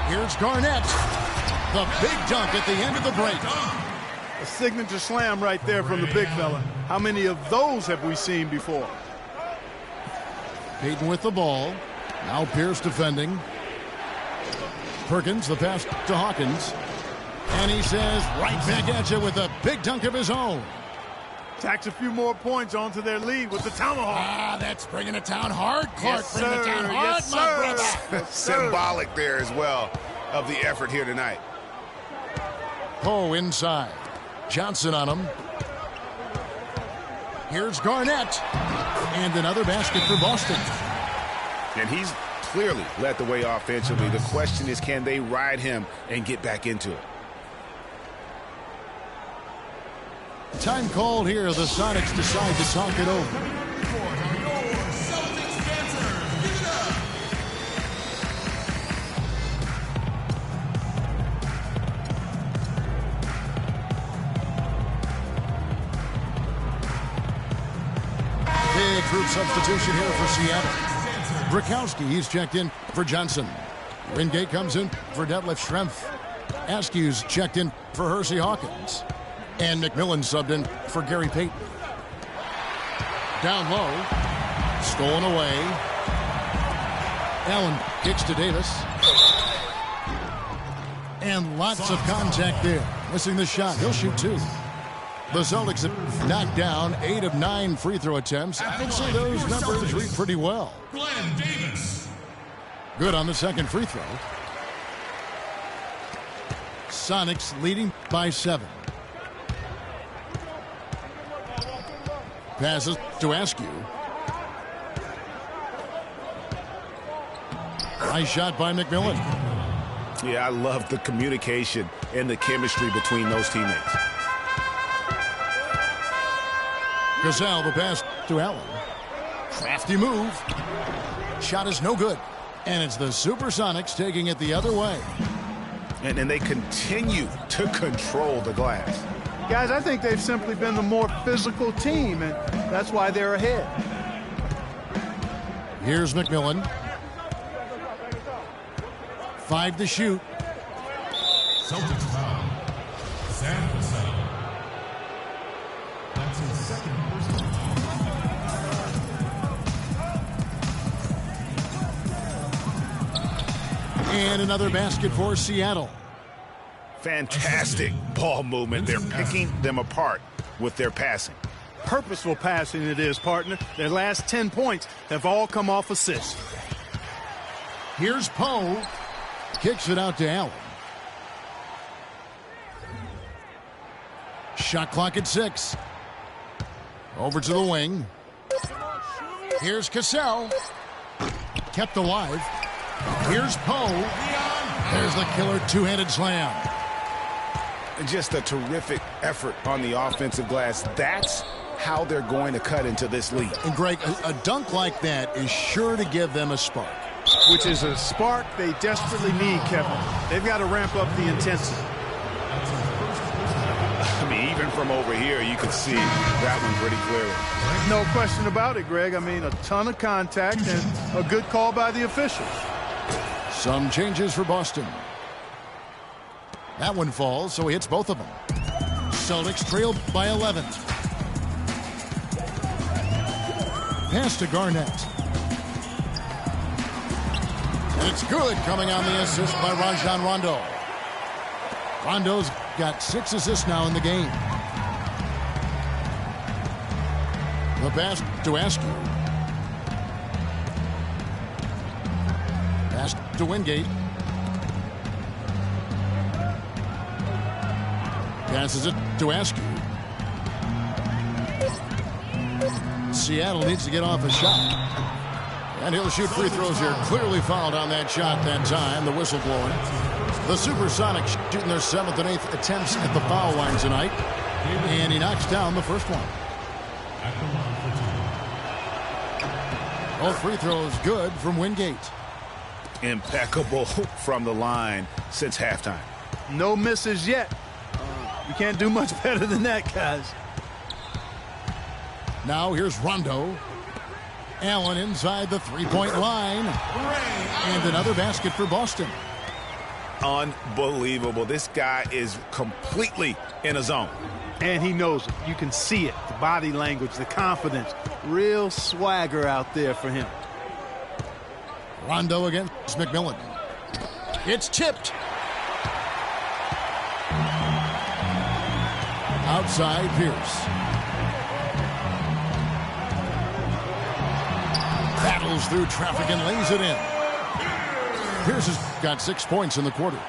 Here's Garnett. The big dunk at the end of the break. A signature slam right there from the big fella. How many of those have we seen before? Payton with the ball. Now Pierce defending. Perkins, the pass to Hawkins. And he says right back at you with a big dunk of his own. Tacks a few more points onto their lead with the tomahawk. Ah, that's bringing it down hard, Clark. Yes, bringing it down sir. hard, Yes, my sir. brother. Yes, sir. Symbolic there as well of the effort here tonight. Poe inside. Johnson on him. Here's Garnett. And another basket for Boston. And he's clearly led the way offensively. The question is, can they ride him and get back into it? Time called here. The Sonics decide to talk it over. Big group substitution here for Seattle. Brakowski, he's checked in for Johnson. Wingate comes in for Detlef Schrempf. Askew's checked in for Hersey Hawkins. And McMillan subbed in for Gary Payton. Down low. Stolen away. Allen kicks to Davis. And lots of contact there. Missing the shot. He'll shoot 2. The Celtics have knocked down 8 of 9 free throw attempts. I'd say those numbers read pretty well. Glenn Davis. Good on the second free throw. Sonics leading by 7. Passes to Askew. Nice shot by McMillan. Yeah, I love the communication and the chemistry between those teammates. Gazelle, the pass to Allen. Crafty move. Shot is no good. And it's the Supersonics taking it the other way. And they continue to control the glass. Guys, I think they've simply been the more physical team, and that's why they're ahead. Here's McMillan. 5 to shoot. Celtics foul. Sam Cassell. That's his second personal foul. And another basket for Seattle. Fantastic ball movement. They're picking them apart with their passing. Purposeful passing it is, partner. Their last 10 points have all come off assists. Here's Poe. Kicks it out to Allen. Shot clock at 6. Over to the wing. Here's Cassell. Kept alive. Here's Poe. There's the killer two-handed slam. Just a terrific effort on the offensive glass. That's how they're going to cut into this lead. And Greg, a dunk like that is sure to give them a spark. Which is a spark they desperately need, Kevin. They've got to ramp up the intensity. I mean, even from over here, you can see that one pretty clearly. No question about it, Greg. I mean, a ton of contact and a good call by the officials. Some changes for Boston. That one falls, so he hits both of them. Celtics trail by 11. Pass to Garnett. And it's good, coming on the assist by Rajon Rondo. Rondo's got 6 assists now in the game. The pass to Askew. Pass to Wingate. Passes it to Askew. Seattle needs to get off a shot. And he'll shoot free throws here. Clearly fouled on that shot that time. The whistle blowing. The Supersonics shooting their 7th and 8th attempts at the foul line tonight. And he knocks down the first one. Both free throws good from Wingate. Impeccable from the line since halftime. No misses yet. You can't do much better than that, guys. Now here's Rondo. Allen inside the three-point line. And another basket for Boston. Unbelievable. This guy is completely in a zone. And he knows it. You can see it. The body language, the confidence. Real swagger out there for him. Rondo against McMillan. It's tipped. Outside Pierce. Battles through traffic and lays it in. Pierce has got 6 points in the quarter.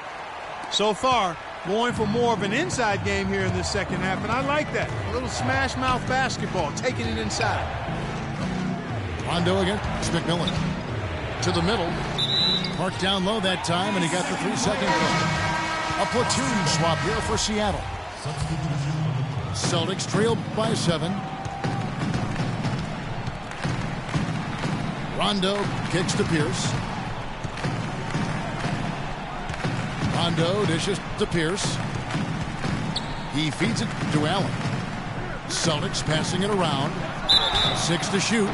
So far, going for more of an inside game here in this second half, and I like that. A little smash mouth basketball, taking it inside. Rondo against McMillan. To the middle. Parked down low that time, and he got the 3-second call. A platoon swap here for Seattle. Celtics trail by 7. Rondo kicks to Pierce. Rondo dishes to Pierce. He feeds it to Allen. Celtics passing it around. 6 to shoot.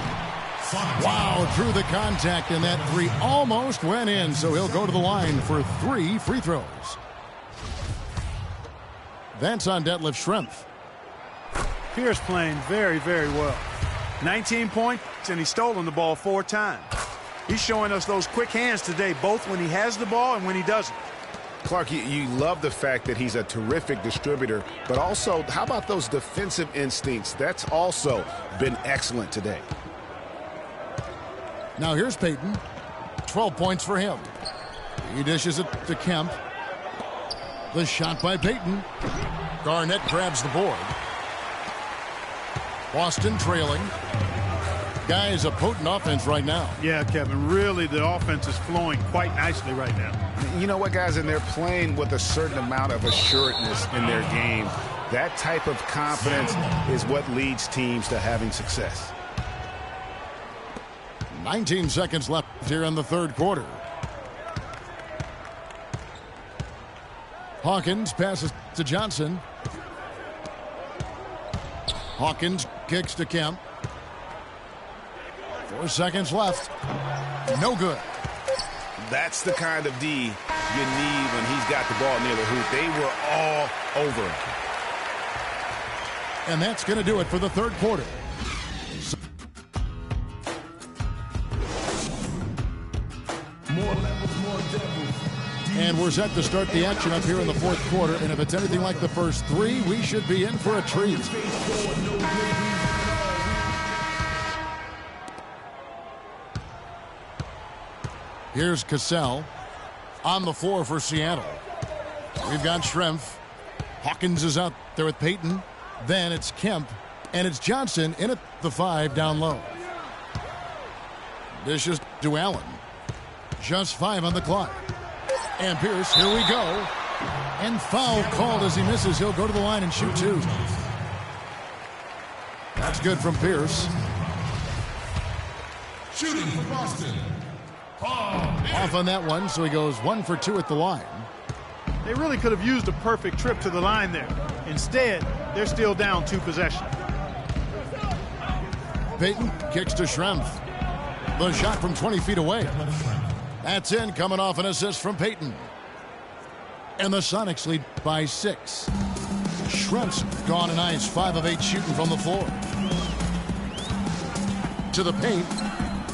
Wow, through the contact, and that 3 almost went in, so he'll go to the line for 3 free throws. That's on Detlef Schrempf. Pierce playing very, very well. 19 points, and he's stolen the ball 4 times. He's showing us those quick hands today, both when he has the ball and when he doesn't. Clark, you love the fact that he's a terrific distributor, but also, how about those defensive instincts? That's also been excellent today. Now here's Payton. 12 points for him. He dishes it to Kemp. The shot by Payton. Garnett grabs the board. Boston trailing. Guys, a potent offense right now. Yeah, Kevin, really the offense is flowing quite nicely right now. You know what, guys, and they're playing with a certain amount of assuredness in their game. That type of confidence is what leads teams to having success. 19 seconds left here in the third quarter. Hawkins passes to Johnson. Hawkins kicks to Kemp. 4 seconds left. No good. That's the kind of D you need when he's got the ball near the hoop. They were all over him. And that's going to do it for the third quarter. More levels, more devils. And we're set to start the action up here in the fourth quarter. And if it's anything like the first three, we should be in for a treat. Here's Cassell on the floor for Seattle. We've got Schrempf. Hawkins is out there with Payton. Then it's Kemp. And it's Johnson in at the 5 down low. Dishes to Allen. Just 5 on the clock. And Pierce, here we go. And foul called as he misses. He'll go to the line and shoot 2. That's good from Pierce. Shooting for Boston. Off on that one, so he goes 1 for 2 at the line. They really could have used a perfect trip to the line there. Instead, they're still down 2 possessions. Payton kicks to Schrempf. The shot from 20 feet away. That's in, coming off an assist from Payton. And the Sonics lead by 6. Schrempf's gone and ice, 5 of 8 shooting from the floor. To the paint.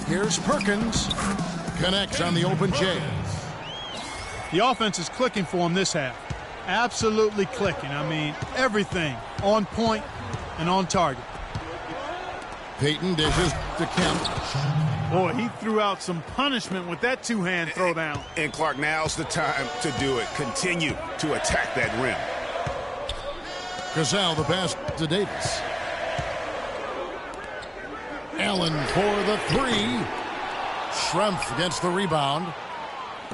Here's Perkins. Connects on the open J. The offense is clicking for him this half. Absolutely clicking. I mean, everything on point and on target. Payton dishes to Kemp. Boy, he threw out some punishment with that 2-hand throwdown. And Clark, now's the time to do it. Continue to attack that rim. Cassell, the pass to Davis. Allen for the 3. Schrempf gets the rebound.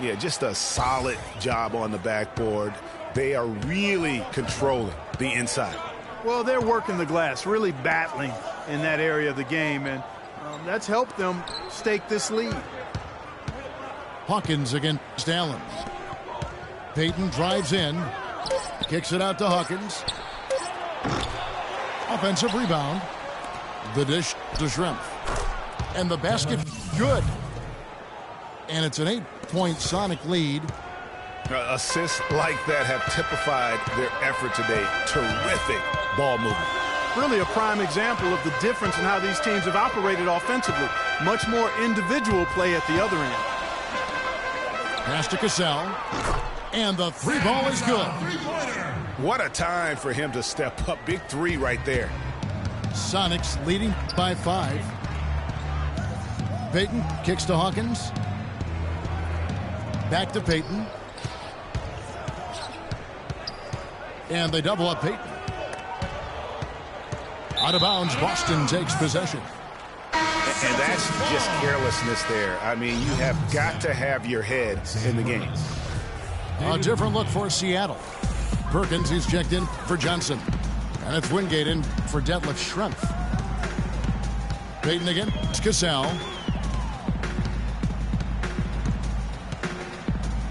Yeah, just a solid job on the backboard. They are really controlling the inside. Well, they're working the glass, really battling in that area of the game, and that's helped them stake this lead. Hawkins against Allen. Payton drives in. Kicks it out to Hawkins. Offensive rebound. The dish to Schrempf. And the basket, good. And it's an 8-point Sonic lead. Assists like that have typified their effort today. Terrific ball movement. Really a prime example of the difference in how these teams have operated offensively. Much more individual play at the other end. Pass to Cassell. And the 3 ball is good. What a time for him to step up. Big 3 right there. Sonics leading by 5. Payton kicks to Hawkins. Back to Payton. And they double up Payton. Out of bounds, Boston takes possession. And that's just carelessness there. I mean, you have got to have your head in the game. A different look for Seattle. Perkins, he's checked in for Johnson. And it's Wingate in for Detlef Schrempf. Payton again, it's Cassell.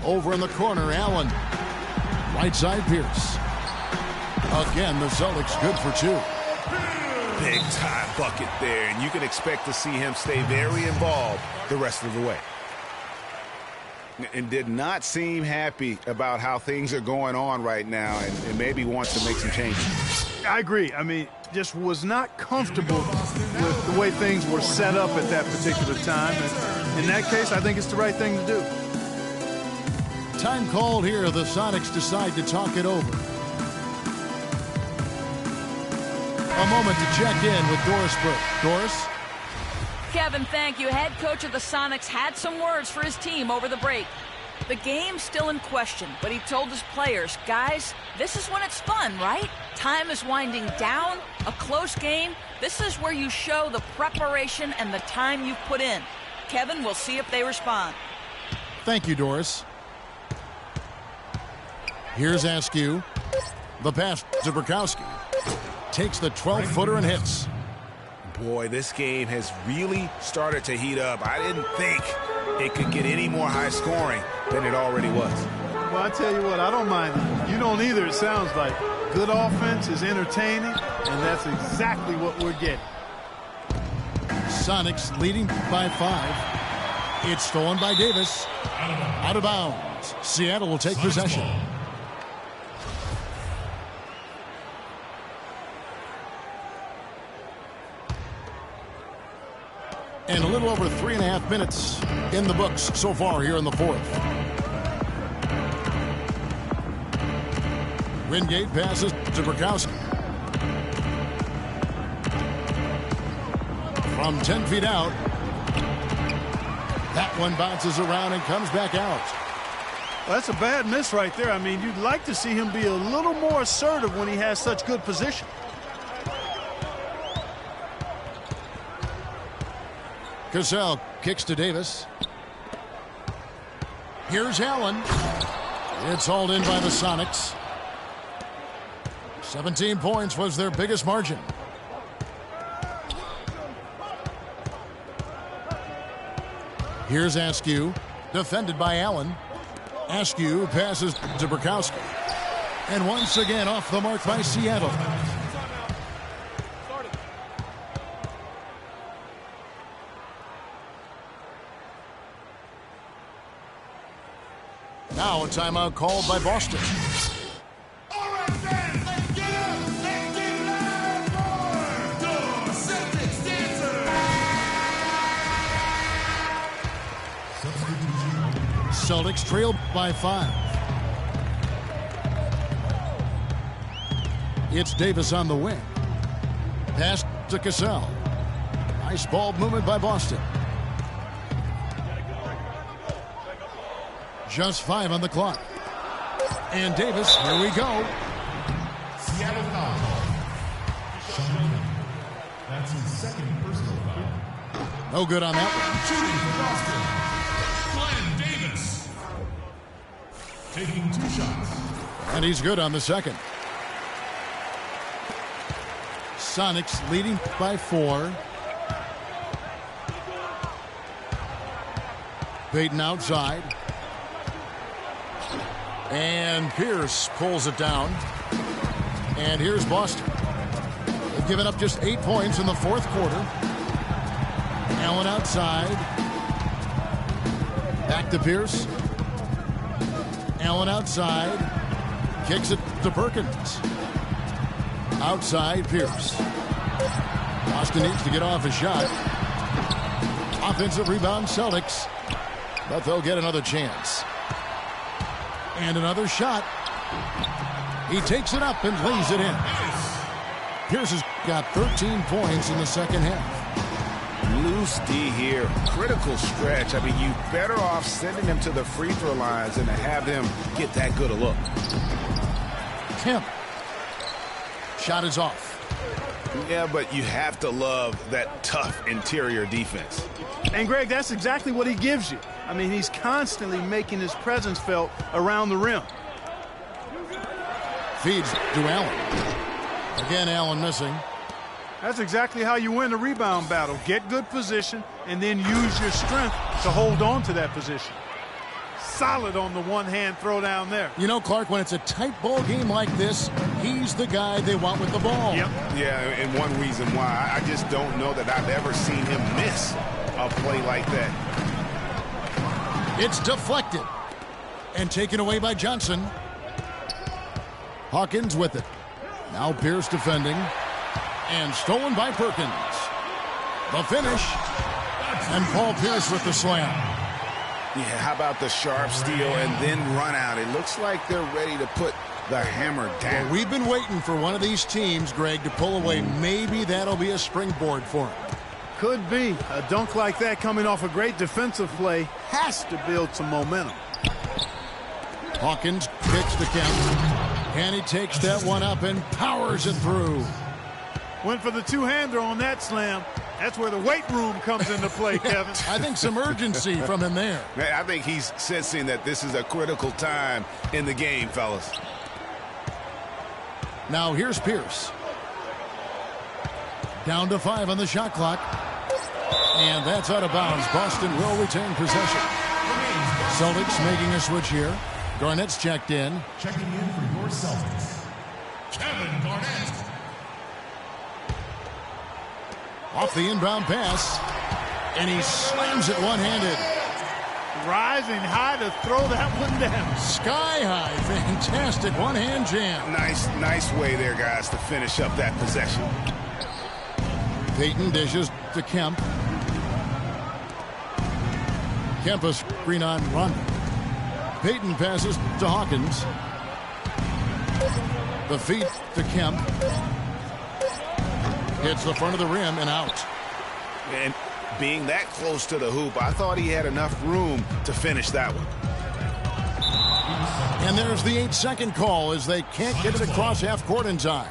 Over in the corner, Allen. Right side, Pierce. Again, the Celtics good for 2. Big time bucket there, and you can expect to see him stay very involved the rest of the way. And did not seem happy about how things are going on right now, and maybe wants to make some changes. I agree. I mean, just was not comfortable with the way things were set up at that particular time. And in that case, I think it's the right thing to do. Time called here. The Sonics decide to talk it over. A moment to check in with Doris Burke. Doris? Kevin, thank you. Head coach of the Sonics had some words for his team over the break. The game's still in question, but he told his players, guys, this is when it's fun, right? Time is winding down, a close game. This is where you show the preparation and the time you've put in. Kevin, we'll see if they respond. Thank you, Doris. Here's Askew. The pass to Burkowski. Takes the 12-footer and hits. Boy, this game has really started to heat up. I didn't think it could get any more high scoring than it already was. Well, I tell you what, I don't mind it. You don't either, it sounds like. Good offense is entertaining, and that's exactly what we're getting. Sonics leading by 5. It's stolen by Davis. Out of bounds. Seattle will take possession. And a little over 3.5 minutes in the books so far here in the fourth. Wingate passes to Burkowski. From 10 feet out. That one bounces around and comes back out. Well, that's a bad miss right there. I mean, you'd like to see him be a little more assertive when he has such good position. Cassell kicks to Davis. Here's Allen. It's hauled in by the Sonics. 17 points was their biggest margin. Here's Askew, defended by Allen. Askew passes to Burkowski. And once again off the mark by Seattle. Now a timeout called by Boston. All right, fans, let's get up and get loud for the Celtics dancer. Celtics trail by 5. It's Davis on the wing. Pass to Cassell. Nice ball movement by Boston. Just 5 on the clock. And Davis, here we go. Seattle foul. Sean, that's his second personal foul. No good on that Shooting for Boston, Glenn Davis. Taking 2 shots. one. And he's good on the second. Sonics leading by 4. Payton outside. And Pierce pulls it down. And here's Boston. They've given up just 8 points in the fourth quarter. Allen outside. Back to Pierce. Allen outside. Kicks it to Perkins. Outside Pierce. Boston needs to get off a shot. Offensive rebound Celtics. But they'll get another chance. And another shot. He takes it up and lays it in. Pierce has got 13 points in the second half. Loose D here. Critical stretch. I mean, you better off sending him to the free throw lines than to have him get that good a look. Kemp. Shot is off. Yeah, but you have to love that tough interior defense. And, Greg, that's exactly what he gives you. I mean, he's constantly making his presence felt around the rim. Feeds to Allen. Again, Allen missing. That's exactly how you win the rebound battle. Get good position and then use your strength to hold on to that position. Solid on the one-hand throw down there. You know, Clark, when it's a tight ball game like this, he's the guy they want with the ball. Yep. Yeah, and one reason why, I just don't know that I've ever seen him miss a play like that. It's deflected and taken away by Johnson. Hawkins with it. Now Pierce defending and stolen by Perkins. The finish and Paul Pierce with the slam. Yeah, how about the sharp steal and then run out? It looks like they're ready to put the hammer down. Well, we've been waiting for one of these teams, Greg, to pull away. Maybe that'll be a springboard for him. Could be. A dunk like that coming off a great defensive play has to build some momentum. Hawkins kicks to Kemp. And he takes that one up and powers it through. Went for the two-hander on that slam. That's where the weight room comes into play, Kevin. I think some urgency from him there. I think he's sensing that this is a critical time in the game, fellas. Now here's Pierce. Down to 5 on the shot clock. And that's out of bounds. Boston will retain possession. Celtics making a switch here. Garnett's checked in. Checking in for your Celtics, Kevin Garnett. Off the inbound pass. And he slams it one-handed. Rising high to throw that one down. Sky high. Fantastic one-hand jam. Nice way there, guys, to finish up that possession. Payton dishes to Kemp. Kemp a screen on run. Payton passes to Hawkins. The feed to Kemp. Hits the front of the rim and out. And being that close to the hoop, I thought he had enough room to finish that one. And there's the 8-second call as they can't get it across half court in time.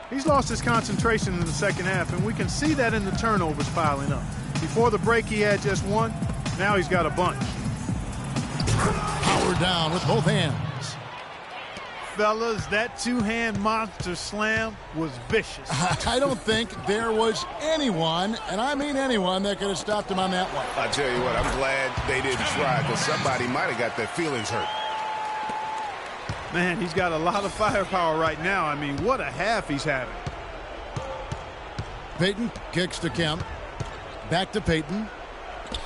He's lost his concentration in the second half, and we can see that in the turnovers piling up. Before the break, he had just one. Now he's got a bunch. Powered down with both hands. Fellas, that two-hand monster slam was vicious. I don't think there was anyone, and I mean anyone, that could have stopped him on that one. I tell you what, I'm glad they didn't try, because somebody might have got their feelings hurt. Man, he's got a lot of firepower right now. I mean, what a half he's having. Payton kicks to Kemp. Back to Payton.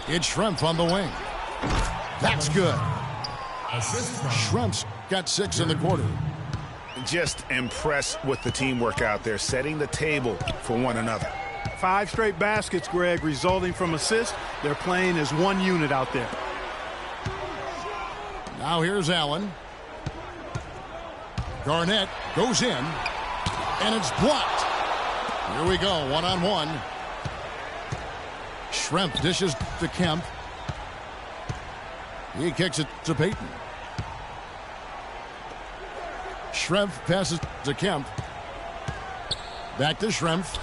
It's Schrempf on the wing. That's good. Schrempf's got 6 in the quarter. Just impressed with the teamwork out there, setting the table for one another. 5 straight baskets, Greg, resulting from assists. They're playing as one unit out there. Now here's Allen. Garnett goes in, and it's blocked. Here we go, one-on-one. Schrempf dishes to Kemp. He kicks it to Payton. Schrempf passes to Kemp. Back to Schrempf.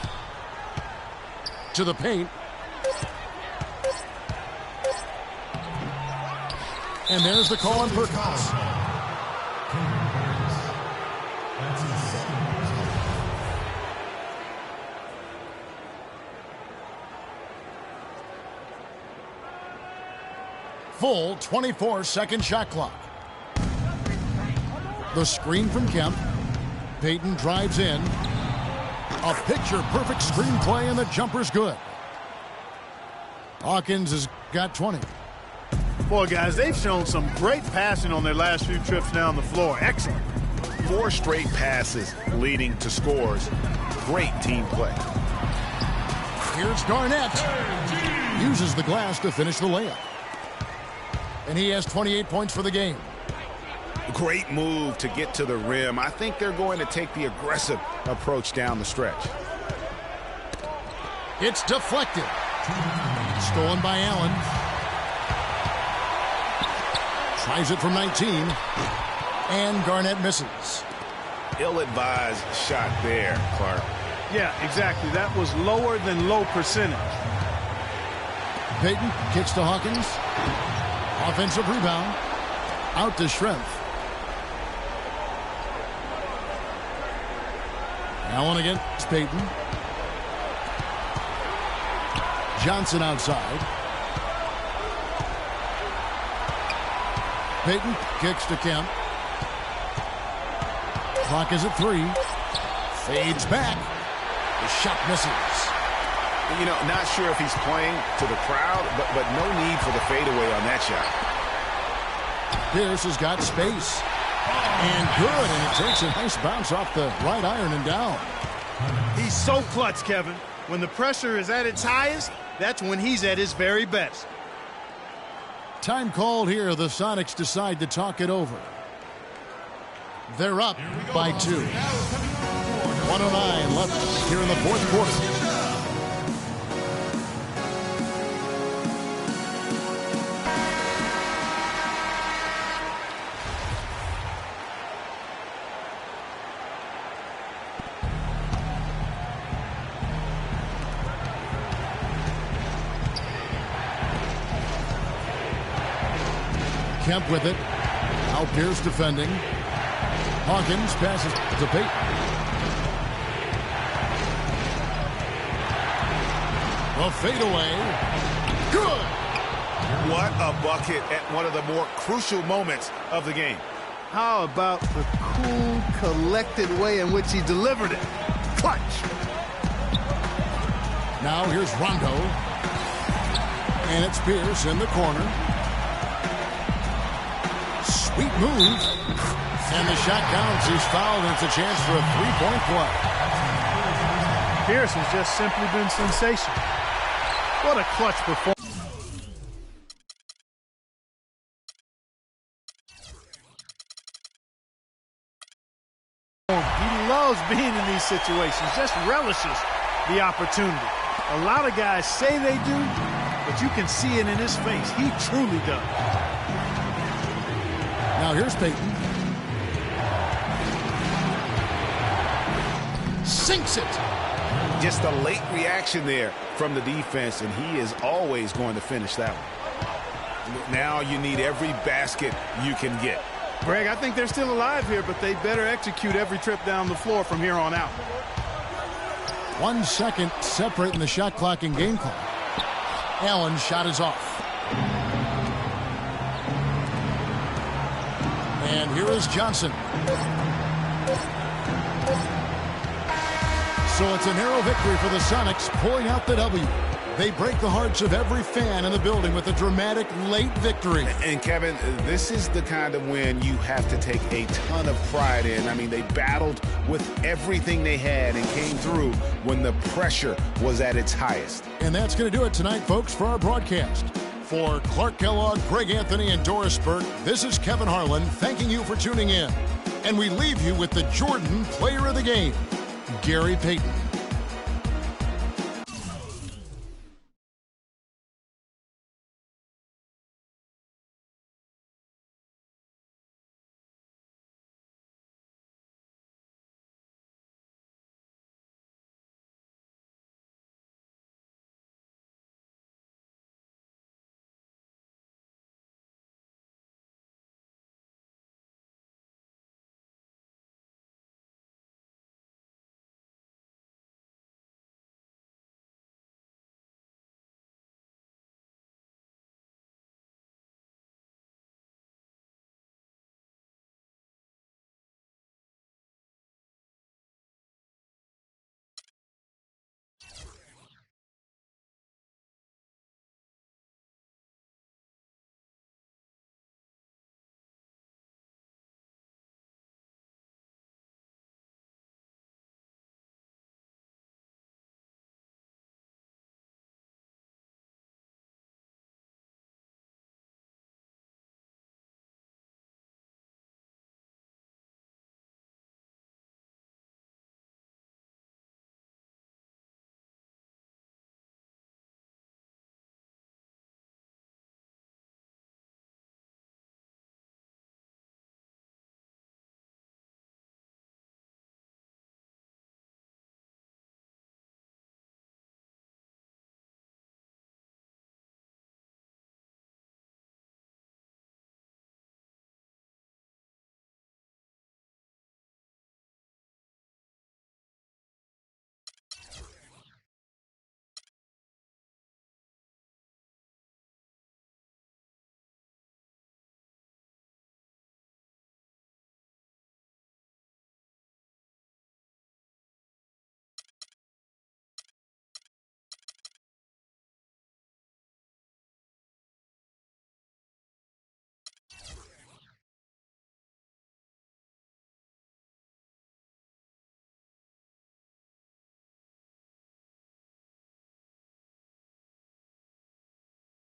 To the paint. And there's the call on Perkins. Full 24-second shot clock. The screen from Kemp. Payton drives in. A picture-perfect screenplay, and the jumper's good. Hawkins has got 20. Boy, guys, they've shown some great passing on their last few trips down the floor. Excellent. 4 straight passes leading to scores. Great team play. Here's Garnett. Uses the glass to finish the layup. And he has 28 points for the game. Great move to get to the rim. I think they're going to take the aggressive approach down the stretch. It's deflected. Stolen by Allen. Tries it from 19. And Garnett misses. Ill-advised shot there, Clark. Yeah, exactly. That was lower than low percentage. Payton kicks to Hawkins. Offensive rebound. Out to Schrempf. Allen against Payton. Johnson outside. Payton kicks to Kemp. Clock is at 3. Fades back. The shot misses. You know, not sure if he's playing to the crowd, but no need for the fadeaway on that shot. Pierce has got space. And good, and it takes a nice bounce off the right iron and down. He's so clutch, Kevin. When the pressure is at its highest, that's when he's at his very best. Time called here. The Sonics decide to talk it over. They're up by 2. 109 left here in the fourth quarter. Kemp with it. Now Pierce defending. Hawkins passes to Payton. A fadeaway. Good. What a bucket at one of the more crucial moments of the game. How about the cool, collected way in which he delivered it? Clutch. Now here's Rondo. And it's Pierce in the corner. Sweet move. And the shot counts. He's fouled, and it's a chance for a three-point play. Pierce has just simply been sensational. What a clutch performance. He loves being in these situations, just relishes the opportunity. A lot of guys say they do, but you can see it in his face. He truly does. Now here's Payton. Sinks it. Just a late reaction there from the defense, and he is always going to finish that one. Now you need every basket you can get. Greg, I think they're still alive here, but they better execute every trip down the floor from here on out. 1 second separating the shot clock and game clock. Allen's shot is off. And here is Johnson. So it's a narrow victory for the Sonics, pulling out the W. They break the hearts of every fan in the building with a dramatic late victory. And Kevin, this is the kind of win you have to take a ton of pride in. I mean, they battled with everything they had and came through when the pressure was at its highest. And that's going to do it tonight, folks, for our broadcast. For Clark Kellogg, Greg Anthony, and Doris Burke, this is Kevin Harlan thanking you for tuning in. And we leave you with the Jordan Player of the Game, Gary Payton.